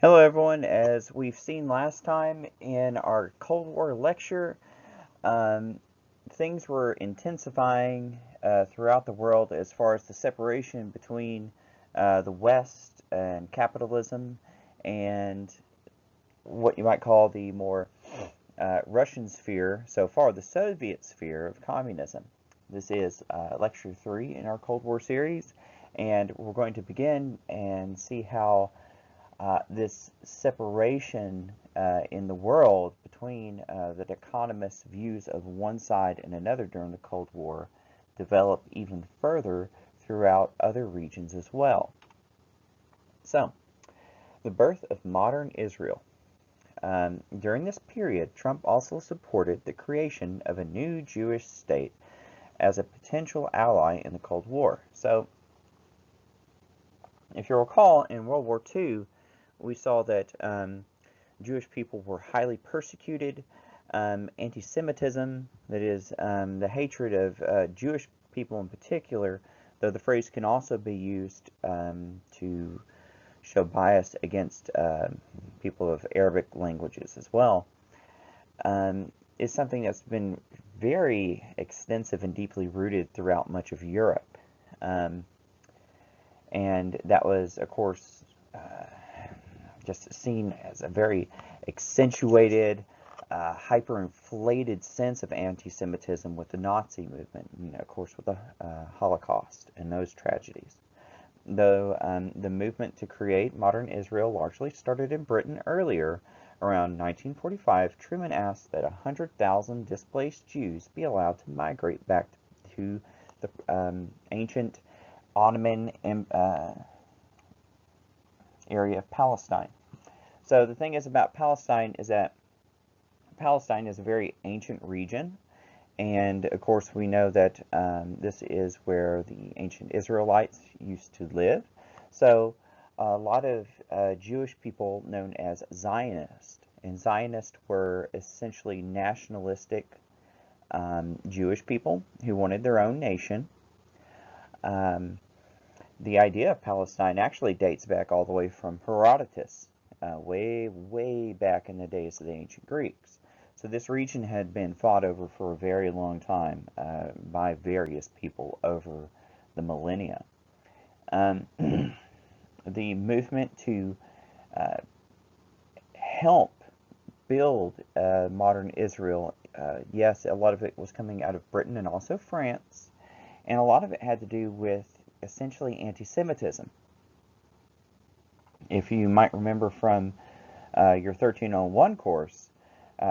Hello everyone, as we've seen last time in our Cold War lecture, um, things were intensifying throughout the world as far as the separation between the West and capitalism and what you might call the more Russian sphere, so far the Soviet sphere of communism. This is lecture 3 in our Cold War series, and we're going to begin and see how this separation in the world between the dichotomous views of one side and another during the Cold War developed even further throughout other regions as well. So, the birth of modern Israel. During this period, Trump also supported the creation of a new Jewish state as a potential ally in the Cold War. So, if you recall, in World War II, we saw that Jewish people were highly persecuted. Anti-Semitism, that is, the hatred of Jewish people in particular, though the phrase can also be used to show bias against people of Arabic languages as well, is something that's been very extensive and deeply rooted throughout much of Europe. And that was, of course, just seen as a very accentuated, hyperinflated sense of anti-Semitism with the Nazi movement, and of course with the Holocaust and those tragedies. Though the movement to create modern Israel largely started in Britain earlier, around 1945, Truman asked that 100,000 displaced Jews be allowed to migrate back to the ancient Ottoman area of Palestine. So the thing is about Palestine is that Palestine is a very ancient region, and of course we know that this is where the ancient Israelites used to live. So a lot of Jewish people known as Zionists, and Zionists were essentially nationalistic Jewish people who wanted their own nation. Um, the idea of Palestine actually dates back all the way from Herodotus, way back in the days of the ancient Greeks. So this region had been fought over for a very long time by various people over the millennia. Um, the movement to uh, help build modern Israel, yes, a lot of it was coming out of Britain and also France, and a lot of it had to do with essentially anti-Semitism. If you might remember from your 1301 course,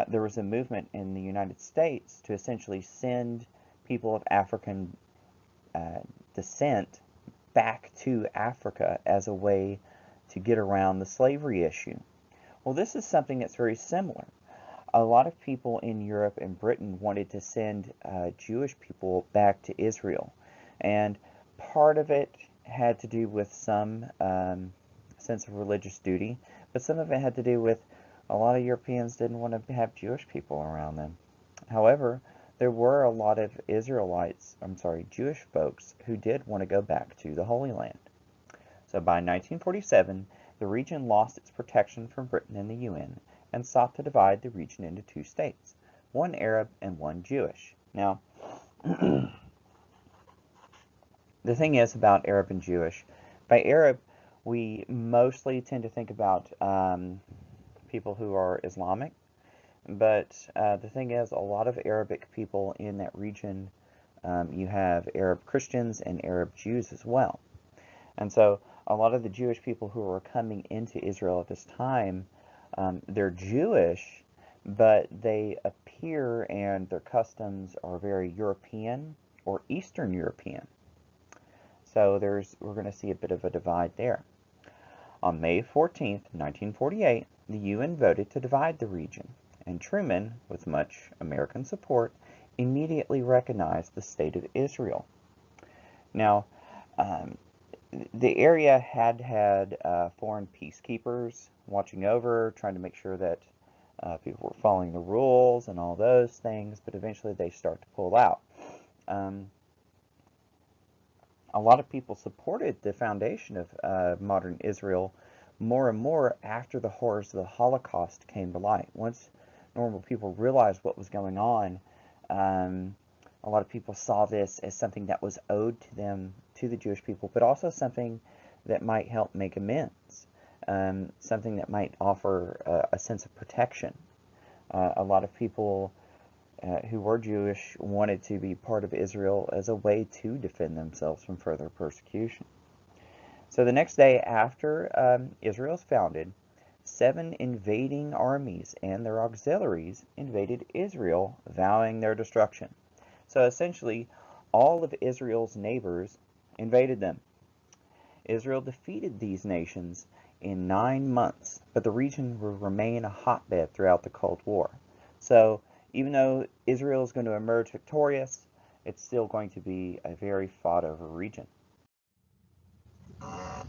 there was a movement in the United States to essentially send people of African uh, descent back to Africa as a way to get around the slavery issue. Well, this is something that's very similar. A lot of people in Europe and Britain wanted to send Jewish people back to Israel, and part of it had to do with some sense of religious duty, but some of it had to do with a lot of Europeans didn't want to have Jewish people around them. However, there were a lot of Jewish folks who did want to go back to the Holy Land. So by 1947, the region lost its protection from Britain and the UN and sought to divide the region into two states, one Arab and one Jewish. Now, the thing is about Arab and Jewish, by Arab, we mostly tend to think about people who are Islamic, but the thing is, a lot of Arabic people in that region, you have Arab Christians and Arab Jews as well. And so a lot of the Jewish people who are coming into Israel at this time, they're Jewish, but they appear and their customs are very European or Eastern European. So we're going to see a bit of a divide there. On May 14th, 1948, the UN voted to divide the region, and Truman, with much American support, immediately recognized the State of Israel. Now, um, the area had foreign peacekeepers watching over, trying to make sure that people were following the rules and all those things, but eventually they start to pull out. Um, a lot of people supported the foundation of modern Israel more and more after the horrors of the Holocaust came to light. Once normal people realized what was going on, a lot of people saw this as something that was owed to them, to the Jewish people, but also something that might help make amends, something that might offer a sense of protection. A lot of people who were Jewish wanted to be part of Israel as a way to defend themselves from further persecution. So the next day after Israel is founded, 7 invading armies and their auxiliaries invaded Israel, vowing their destruction. So essentially, all of Israel's neighbors invaded them. Israel defeated these nations in 9 months, but the region will remain a hotbed throughout the Cold War. So even though Israel is going to emerge victorious, it's still going to be a very fought-over region. All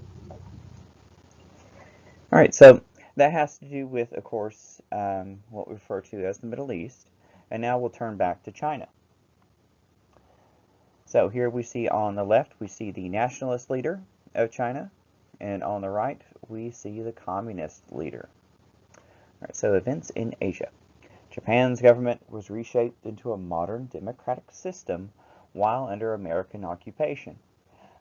right, so that has to do with, of course, what we refer to as the Middle East. And now we'll turn back to China. So here we see on the left, we see the nationalist leader of China, and on the right, we see the communist leader. All right, so events in Asia. Japan's government was reshaped into a modern democratic system while under American occupation.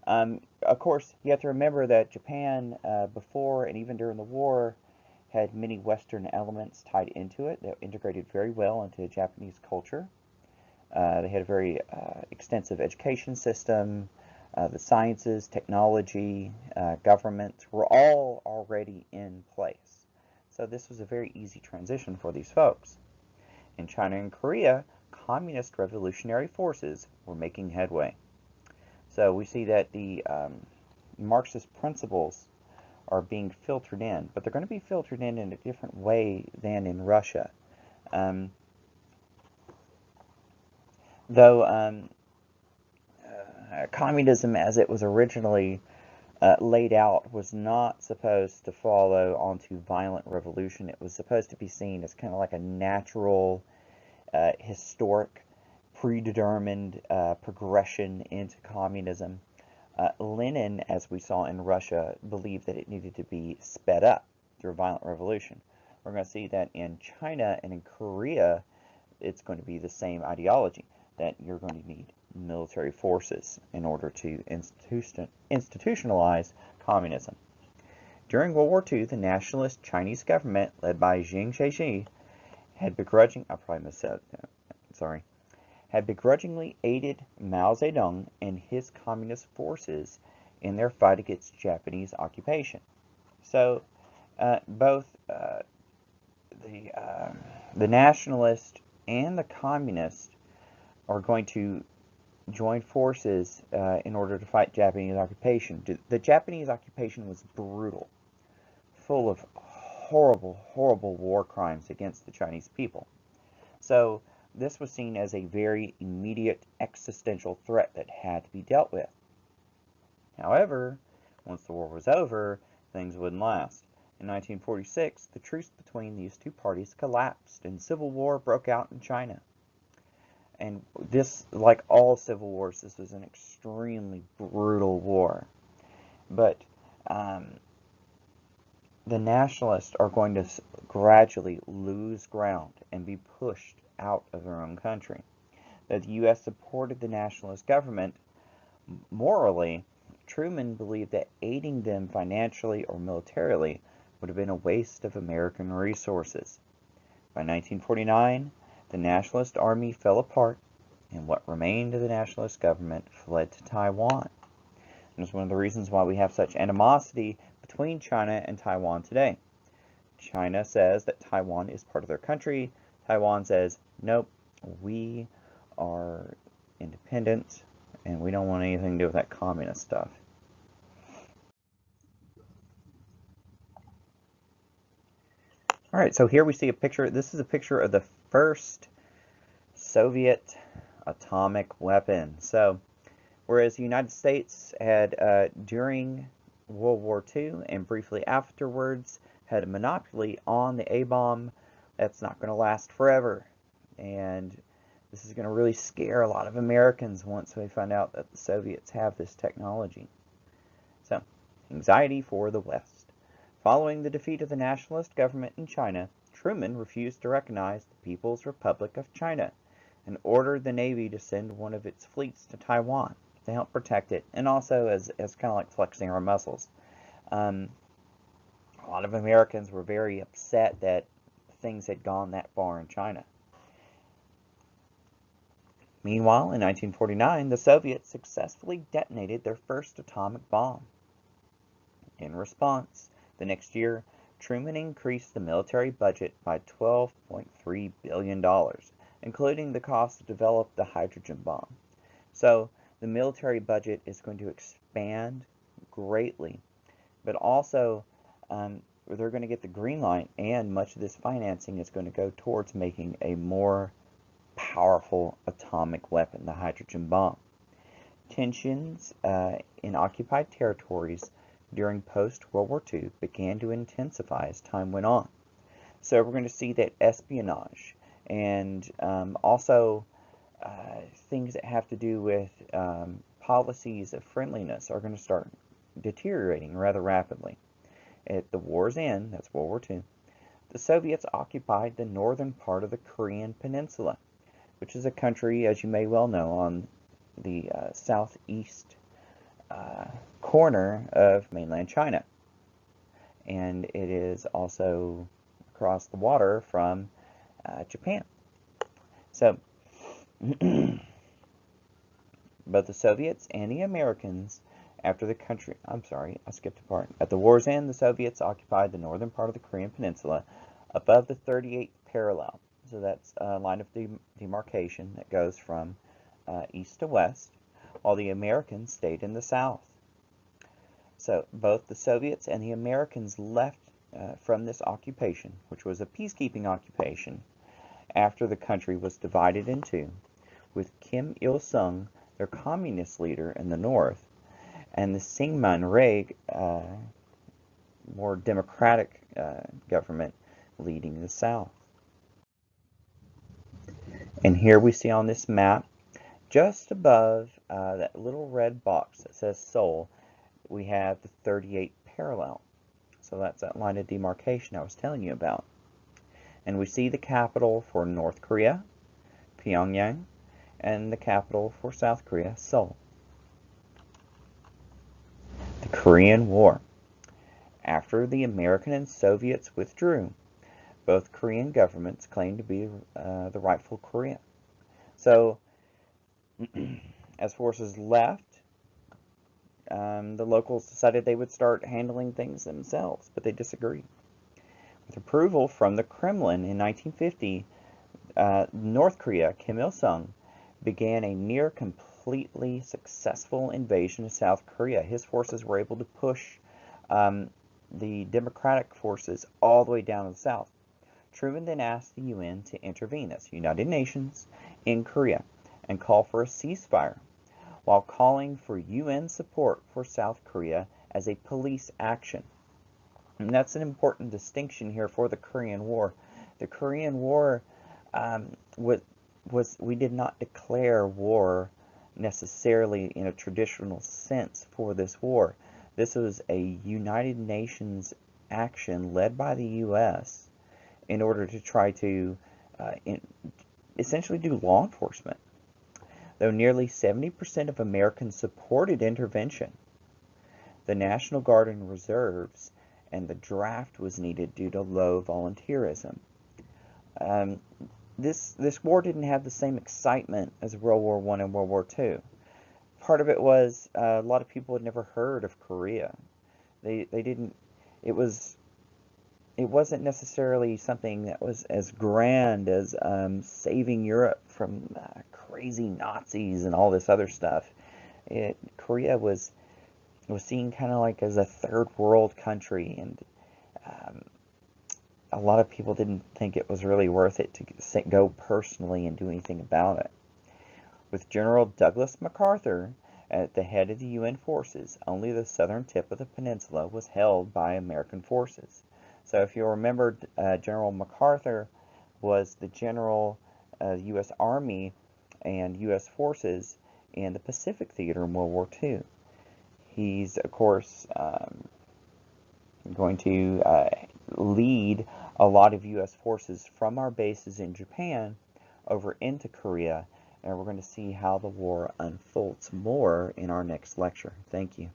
Of course, you have to remember that Japan, before and even during the war, had many Western elements tied into it that integrated very well into Japanese culture. They had a very extensive education system. The sciences, technology, government were all already in place. So this was a very easy transition for these folks. In China and Korea, communist revolutionary forces were making headway. So we see that the Marxist principles are being filtered in, but they're going to be filtered in a different way than in Russia. Though communism as it was originally laid out was not supposed to follow onto violent revolution. It was supposed to be seen as kind of like a natural, historic, predetermined progression into communism. Lenin, as we saw in Russia, believed that it needed to be sped up through a violent revolution. We're going to see that in China and in Korea, it's going to be the same ideology, that you're going to need military forces in order to institutionalize communism. During World War II, the nationalist Chinese government, led by Jiang Zemin, had begrudgingly aided Mao Zedong and his communist forces in their fight against Japanese occupation. So both the nationalist and the communist are going to join forces in order to fight Japanese occupation. The Japanese occupation was brutal, full of horrible, horrible war crimes against the Chinese people. So this was seen as a very immediate existential threat that had to be dealt with. However, once the war was over, things wouldn't last. In 1946, the truce between these two parties collapsed and civil war broke out in China. And this, like all civil wars, this was an extremely brutal war. But the nationalists are going to gradually lose ground and be pushed out of their own country. That the U.S. supported the nationalist government morally, Truman believed that aiding them financially or militarily would have been a waste of American resources. By 1949, the nationalist army fell apart, and what remained of the nationalist government fled to Taiwan. And it's one of the reasons why we have such animosity between China and Taiwan today. China says that Taiwan is part of their country. Taiwan says, nope, we are independent, and we don't want anything to do with that communist stuff. All right, so here we see a picture. This is a picture of the first Soviet atomic weapon. So, whereas the United States had, during World War II and briefly afterwards, had a monopoly on the A-bomb, that's not going to last forever. And this is going to really scare a lot of Americans once they find out that the Soviets have this technology. So, anxiety for the West. Following the defeat of the nationalist government in China, Truman refused to recognize the People's Republic of China and ordered the Navy to send one of its fleets to Taiwan to help protect it, and also as kind of like flexing our muscles. A lot of Americans were very upset that things had gone that far in China. Meanwhile, in 1949, the Soviets successfully detonated their first atomic bomb. In response, the next year, Truman increased the military budget by $12.3 billion, including the cost to develop the hydrogen bomb. So the military budget is going to expand greatly, but also they're going to get the green light, and much of this financing is going to go towards making a more powerful atomic weapon, the hydrogen bomb. Tensions in occupied territories during post-World War II began to intensify as time went on. So we're going to see that espionage and also things that have to do with policies of friendliness are going to start deteriorating rather rapidly. At the war's end, that's World War II, the Soviets occupied the northern part of the Korean Peninsula, which is a country, as you may well know, on the southeast corner of mainland China. And it is also across the water from Japan. So, both the Soviets and the Americans, after the country, I'm sorry, I skipped a part. At the war's end, the Soviets occupied the northern part of the Korean Peninsula above the 38th parallel. So that's a line of demarcation that goes from east to west, while the Americans stayed in the south. So both the Soviets and the Americans left from this occupation, which was a peacekeeping occupation, after the country was divided in two, with Kim Il-sung, their communist leader in the north, and the Syngman Rhee, more democratic government, leading the south. And here we see on this map, just above that little red box that says Seoul, we have the 38th parallel. So that's that line of demarcation I was telling you about. And we see the capital for North Korea, Pyongyang, and the capital for South Korea, Seoul. The Korean War. After the American and Soviets withdrew, both Korean governments claimed to be the rightful Korea. So, as forces left, the locals decided they would start handling things themselves, but they disagreed. With approval from the Kremlin in 1950, North Korea, Kim Il-sung, began a near completely successful invasion of South Korea. His forces were able to push the democratic forces all the way down to the south. Truman then asked the UN to intervene, that's United Nations, in Korea, and call for a ceasefire, while calling for UN support for South Korea as a police action. And that's an important distinction here for the Korean War. The Korean War we did not declare war necessarily in a traditional sense for this war. This was a United Nations action led by the U.S. in order to try to essentially do law enforcement. Though nearly 70% of Americans supported intervention, the National Guard and Reserves and the draft was needed due to low volunteerism. This war didn't have the same excitement as World War I and World War II. Part of it was a lot of people had never heard of Korea. They didn't. It wasn't necessarily something that was as grand as saving Europe from crazy Nazis and all this other stuff. Korea was seen kind of like as a third world country, and a lot of people didn't think it was really worth it to go personally and do anything about it. With General Douglas MacArthur at the head of the UN forces, only the southern tip of the peninsula was held by American forces. So if you remember, General MacArthur was the general of the U.S. Army and U.S. forces in the Pacific Theater in World War II. He's, of course, going to lead a lot of U.S. forces from our bases in Japan over into Korea, and we're going to see how the war unfolds more in our next lecture. Thank you.